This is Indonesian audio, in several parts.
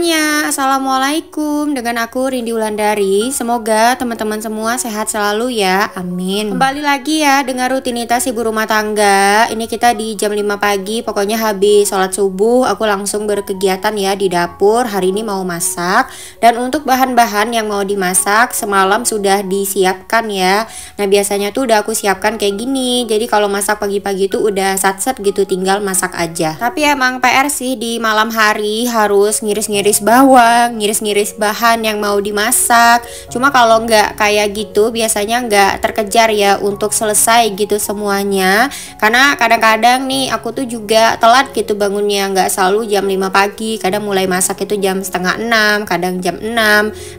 semuanya, Assalamualaikum. Dengan aku Rindi Wulandari. Semoga teman-teman semua sehat selalu ya, amin. Kembali lagi ya dengan rutinitas ibu rumah tangga. Ini kita di jam 5 pagi, pokoknya habis sholat subuh aku langsung berkegiatan ya di dapur. Hari ini mau masak. Dan untuk bahan-bahan yang mau dimasak semalam sudah disiapkan ya. Nah biasanya tuh udah aku siapkan kayak gini. Jadi kalau masak pagi-pagi tuh udah sat-set gitu, tinggal masak aja. Tapi emang PR sih di malam hari harus ngiris-ngiris bawang, ngiris-ngiris bahan yang mau dimasak. Cuma kalau nggak kayak gitu biasanya nggak terkejar ya untuk selesai gitu semuanya. Karena kadang-kadang nih aku tuh juga telat gitu bangunnya, nggak selalu jam 5 pagi. Kadang mulai masak itu jam setengah 6, kadang jam 6.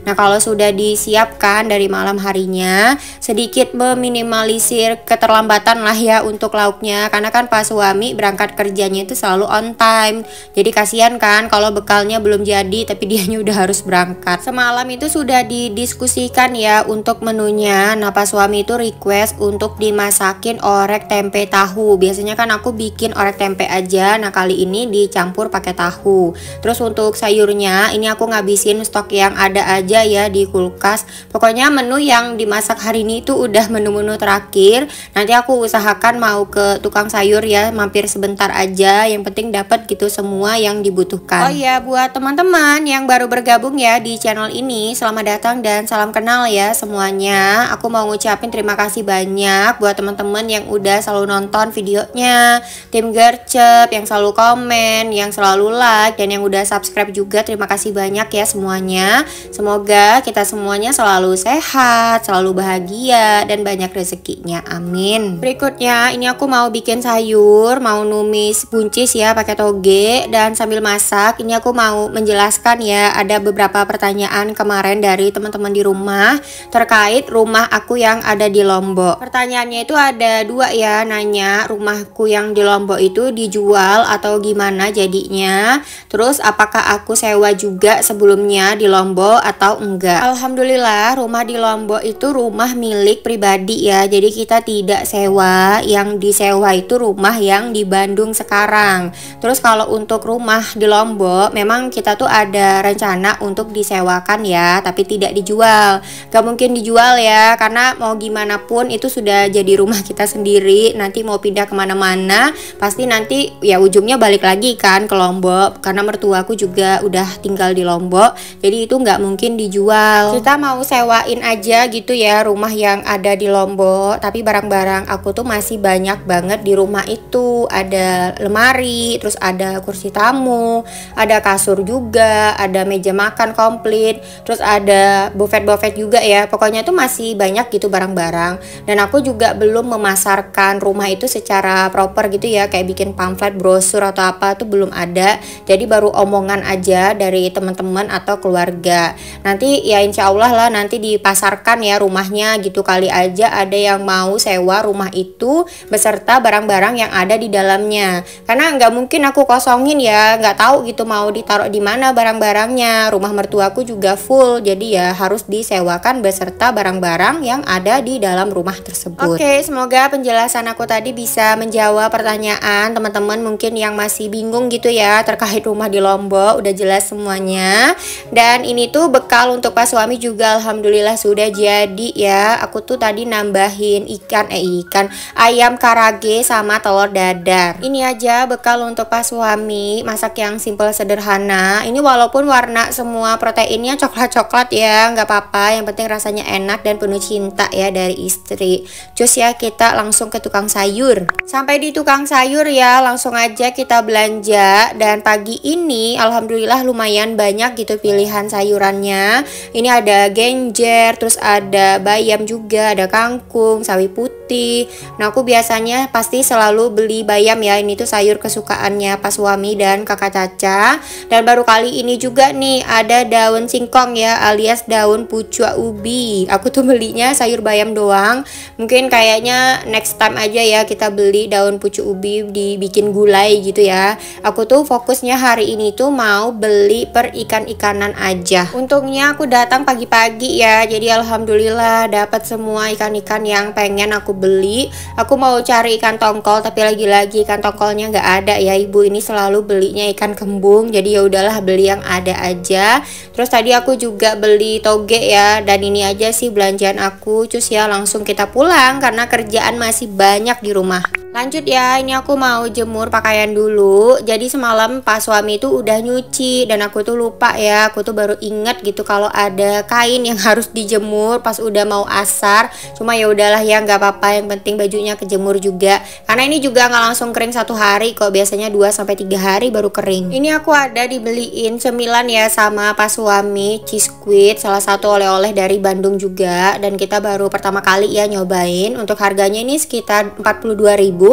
Nah kalau sudah disiapkan dari malam harinya, sedikit meminimalisir keterlambatan lah ya untuk lauknya. Karena kan pas suami berangkat kerjanya itu selalu on time. Jadi kasihan kan kalau bekalnya belum jadi tapi dianya udah harus berangkat. Semalam itu sudah didiskusikan ya untuk menunya. Nah pas suami itu request untuk dimasakin orek tempe tahu. Biasanya kan aku bikin orek tempe aja. Nah kali ini dicampur pakai tahu. Terus untuk sayurnya ini aku ngabisin stok yang ada aja ya di kulkas. Pokoknya menu yang dimasak hari ini itu udah menu-menu terakhir. Nanti aku usahakan mau ke tukang sayur ya, mampir sebentar aja. Yang penting dapat gitu semua yang dibutuhkan. Oh iya, buat teman-teman yang baru bergabung ya di channel ini, selamat datang dan salam kenal ya semuanya. Aku mau ngucapin terima kasih banyak buat teman-teman yang udah selalu nonton videonya, tim gercep yang selalu komen, yang selalu like, dan yang udah subscribe juga. Terima kasih banyak ya semuanya. Semoga kita semuanya selalu sehat, selalu bahagia, dan banyak rezekinya, amin. Berikutnya ini aku mau bikin sayur, mau numis buncis ya pakai toge. Dan sambil masak ini aku mau menjelaskan ya, ada beberapa pertanyaan kemarin dari teman-teman di rumah terkait rumah aku yang ada di Lombok. Pertanyaannya itu ada dua ya, nanya rumahku yang di Lombok itu dijual atau gimana jadinya, terus apakah aku sewa juga sebelumnya di Lombok atau enggak. Alhamdulillah rumah di Lombok itu rumah milik pribadi ya, jadi kita tidak sewa. Yang disewa itu rumah yang di Bandung sekarang. Terus kalau untuk rumah di Lombok memang kita tuh ada rencana untuk disewakan ya, tapi tidak dijual. Gak mungkin dijual ya, karena mau gimana pun itu sudah jadi rumah kita sendiri. Nanti mau pindah kemana-mana pasti nanti ya ujungnya balik lagi kan ke Lombok, karena mertuaku juga udah tinggal di Lombok. Jadi itu nggak mungkin dijual. Kita mau sewain aja gitu ya rumah yang ada di Lombok. Tapi barang-barang aku tuh masih banyak banget di rumah itu. Ada lemari, terus ada kursi tamu, ada kasur juga, ada meja makan komplit, terus ada buffet-buffet juga ya. Pokoknya tuh masih banyak gitu barang-barang. Dan aku juga belum memasarkan rumah itu secara proper gitu ya, kayak bikin pamflet, brosur atau apa tuh belum ada. Jadi baru omongan aja dari teman-teman atau keluarga. Nanti ya insya Allah lah nanti dipasarkan ya rumahnya gitu, kali aja ada yang mau sewa rumah itu beserta barang-barang yang ada di dalamnya. Karena nggak mungkin aku kosongin ya, nggak tahu gitu mau ditaruh di mana barang-barangnya. Rumah mertuaku juga full, jadi ya harus disewakan beserta barang-barang yang ada di dalam rumah tersebut. Oke, semoga penjelasan aku tadi bisa menjawab pertanyaan teman-teman mungkin yang masih bingung gitu ya terkait rumah di Lombok. Udah jelas semuanya. Dan ini tuh bekal untuk pas suami juga alhamdulillah sudah jadi ya. Aku tuh tadi nambahin ikan ayam karage sama telur dadar. Ini aja bekal untuk pas suami, masak yang simple sederhana. Ini walaupun warna semua proteinnya coklat-coklat ya, nggak apa-apa, yang penting rasanya enak dan penuh cinta ya dari istri. Cus ya, kita langsung ke tukang sayur. Sampai di tukang sayur ya, langsung aja kita belanja. Dan pagi ini alhamdulillah lumayan banyak gitu pilihan sayurannya. Ini ada genjer, terus ada bayam juga, ada kangkung, sawi putih. Nah aku biasanya pasti selalu beli bayam ya, ini tuh sayur kesukaannya pas suami dan kakak Caca. Dan baru kali ini juga nih ada daun singkong ya, alias daun pucuk ubi. Aku tuh belinya sayur bayam doang. Mungkin kayaknya next time aja ya kita beli daun pucuk ubi dibikin gulai gitu ya. Aku tuh fokusnya hari ini tuh mau beli per ikan-ikanan aja. Untungnya aku datang pagi-pagi ya, jadi alhamdulillah dapat semua ikan-ikan yang pengen aku beli. Aku mau cari ikan tongkol tapi lagi-lagi ikan tongkolnya nggak ada ya. Ibu ini selalu belinya ikan kembung, jadi ya udahlah beli yang ada aja. Terus tadi aku juga beli toge ya, dan ini aja sih belanjaan aku. Cus ya, langsung kita pulang karena kerjaan masih banyak di rumah. Lanjut ya, ini aku mau jemur pakaian dulu. Jadi semalam pas suami itu udah nyuci dan aku tuh lupa ya. Aku tuh baru inget gitu kalau ada kain yang harus dijemur pas udah mau asar. Cuma ya udahlah ya, nggak apa-apa, yang penting bajunya kejemur juga. Karena ini juga nggak langsung kering satu hari kok, biasanya 2-3 hari baru kering. Ini aku ada dibeliin cemilan ya sama pas suami, cheese squid, salah satu oleh-oleh dari Bandung juga, dan kita baru pertama kali ya nyobain. Untuk harganya ini sekitar 42.000.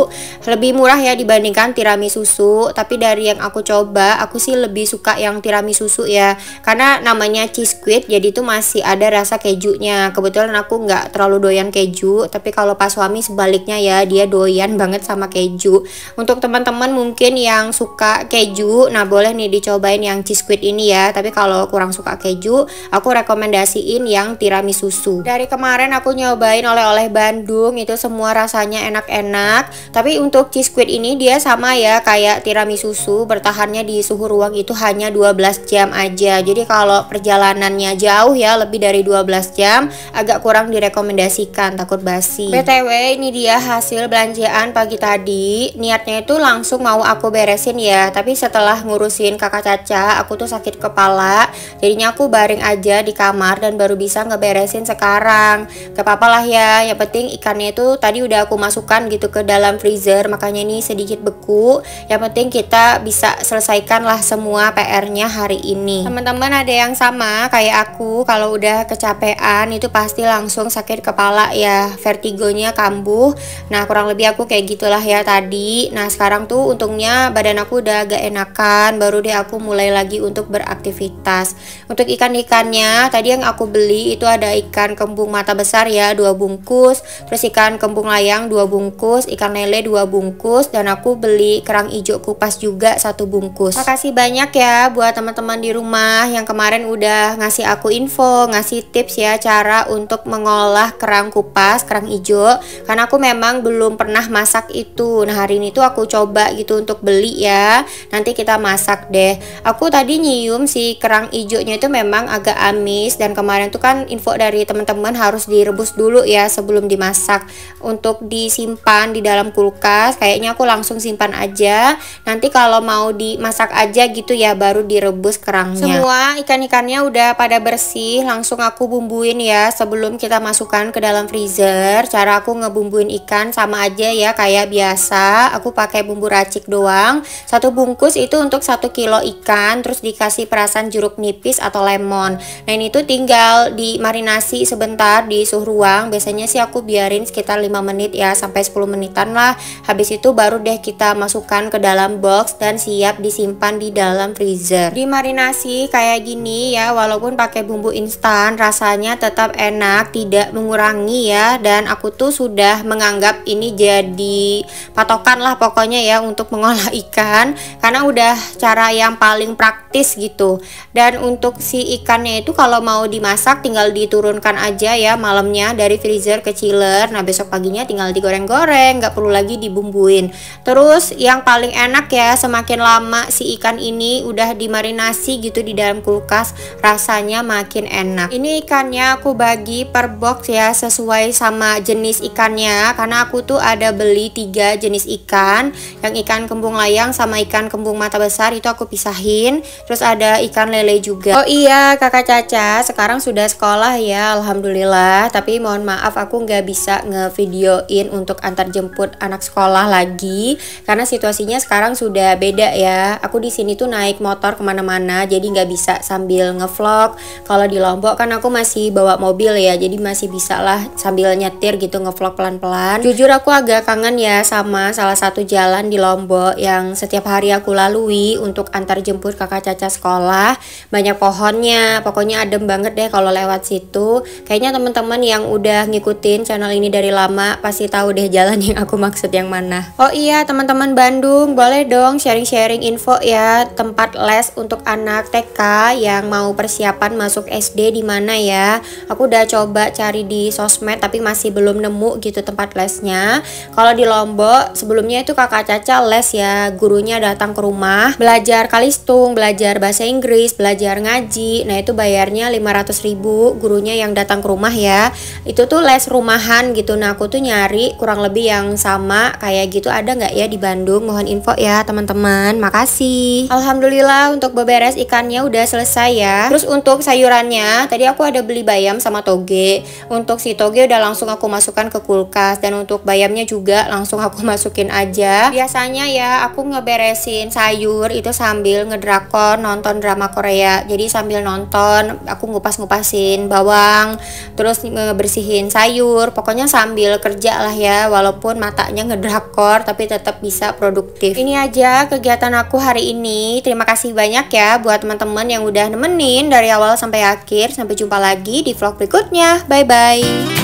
Lebih murah ya dibandingkan tiramisu susu. Tapi dari yang aku coba, aku sih lebih suka yang tiramisu susu ya, karena namanya cheese squid, jadi itu masih ada rasa kejunya. Kebetulan aku nggak terlalu doyan keju, tapi kalau pas suami sebaliknya ya, dia doyan banget sama keju. Untuk teman-teman mungkin yang suka keju, nah boleh nih dicobain yang cheese squid ini ya. Tapi kalau kurang suka keju, aku rekomendasiin yang tiramisu susu. Dari kemarin aku nyobain oleh-oleh Bandung, itu semua rasanya enak-enak. Tapi untuk cheese squid ini dia sama ya kayak tiramisu susu, bertahannya di suhu ruang itu hanya 12 jam aja. Jadi kalau perjalanannya jauh ya, lebih dari 12 jam, agak kurang direkomendasikan, takut basi. BTW ini dia hasil belanjaan pagi tadi. Niatnya itu langsung mau aku beresin ya, tapi setelah ngurusin kakak Caca, aku tuh sakit kepala. Jadinya aku baring aja di kamar dan baru bisa ngeberesin sekarang. Gak apa-apa lah ya, yang penting ikannya itu tadi udah aku masukkan gitu ke dalam freezer, makanya ini sedikit beku. Yang penting kita bisa selesaikan lah semua PR-nya hari ini. Teman-teman ada yang sama kayak aku, kalau udah kecapean itu pasti langsung sakit kepala ya, vertigonya kambuh. Nah kurang lebih aku kayak gitulah ya tadi. Nah sekarang tuh untungnya badan aku udah agak enakan, baru deh aku mulai lagi untuk beraktivitas. Untuk ikan-ikannya tadi yang aku beli itu ada ikan kembung mata besar ya 2 bungkus, terus ikan kembung layang 2 bungkus, ikan lele 2 bungkus, dan aku beli kerang hijau kupas juga 1 bungkus. Makasih banyak ya buat teman-teman di rumah yang kemarin udah ngasih aku info, ngasih tips ya cara untuk mengolah kerang kupas, kerang hijau, karena aku memang belum pernah masak itu. Nah hari ini tuh aku coba gitu untuk beli ya, nanti kita masak deh. Aku tadi nyium si kerang hijaunya itu memang agak amis, dan kemarin tuh kan info dari teman-teman harus direbus dulu ya sebelum dimasak. Untuk disimpan di dalam kulkas, kayaknya aku langsung simpan aja, nanti kalau mau dimasak aja gitu ya baru direbus kerangnya. Semua ikan-ikannya udah pada bersih, langsung aku bumbuin ya sebelum kita masukkan ke dalam freezer. Cara aku ngebumbuin ikan sama aja ya kayak biasa, aku pakai bumbu racik doang. 1 bungkus itu untuk 1 kilo ikan, terus dikasih perasan jeruk nipis atau lemon. Nah ini tuh tinggal dimarinasi sebentar di suhu ruang, biasanya sih aku biarin sekitar 5 menit ya sampai 10 menitan lah. Habis itu baru deh kita masukkan ke dalam box dan siap disimpan di dalam freezer. Dimarinasi kayak gini ya, walaupun pakai bumbu instan rasanya tetap enak, tidak mengurangi ya. Dan aku tuh sudah menganggap ini jadi patokan lah pokoknya ya untuk mengolah ikan, karena udah cara yang paling praktis gitu. Dan untuk si ikannya itu kalau mau dimasak tinggal diturunkan aja ya malamnya dari freezer ke chiller. Nah besok paginya tinggal digoreng-goreng, nggak perlu lagi dibumbuin. Terus yang paling enak ya, semakin lama si ikan ini udah dimarinasi gitu di dalam kulkas, rasanya makin enak. Ini ikannya aku bagi per box ya sesuai sama jenis ikannya, karena aku tuh ada beli 3 jenis ikan, yang ikan kembung layang sama ikan kembung mata besar itu aku pisahin. Terus ada ikan lele juga. Oh iya kakak Caca sekarang sudah sekolah ya, alhamdulillah. Tapi mohon maaf aku nggak bisa ngevideoin untuk antar jemput anak sekolah lagi, karena situasinya sekarang sudah beda ya. Aku di sini tuh naik motor kemana-mana, jadi nggak bisa sambil ngevlog. Kalau di Lombok kan aku masih bawa mobil ya, jadi masih bisa lah sambil nyetir gitu ngevlog pelan-pelan. Jujur aku agak kangen ya sama salah satu jalan di Lombok yang setiap hari aku lalui untuk antar jemput kakak Caca sekolah. Banyak pohonnya, pokoknya adem banget deh kalau lewat situ. Kayaknya teman-teman yang udah ngikutin channel ini dari lama pasti tahu deh jalan yang aku maksud yang mana. Oh iya teman-teman Bandung, boleh dong sharing-sharing info ya tempat les untuk anak TK yang mau persiapan masuk SD di mana ya. Aku udah coba cari di sosmed tapi masih belum nemu gitu tempat lesnya. Kalau di Lombok sebelumnya itu kakak Caca les ya, gurunya datang ke rumah, belajar kalistung, belajar bahasa Inggris, belajar ngaji. Nah itu bayarnya 500.000, gurunya yang datang ke rumah ya. Itu tuh les rumahan gitu. Nah aku tuh nyari kurang lebih yang sama kayak gitu, ada nggak ya di Bandung? Mohon info ya teman-teman, makasih. Alhamdulillah untuk beberes ikannya udah selesai ya. Terus untuk sayurannya tadi aku ada beli bayam sama toge. Untuk si toge udah langsung aku masukkan ke kulkas, dan untuk bayamnya juga langsung aku masukin aja. Biasanya ya aku ngeberesin sayur itu sambil ngedrakor nonton drama Korea. Jadi sambil nonton aku ngupas-ngupasin bawang, terus ngebersihin sayur, pokoknya sambil kerja lah ya, walaupun matanya ngedrakor tapi tetap bisa produktif. Ini aja kegiatan aku hari ini. Terima kasih banyak ya buat teman-teman yang udah nemenin dari awal sampai akhir. Sampai jumpa lagi di vlog berikutnya. Bye bye.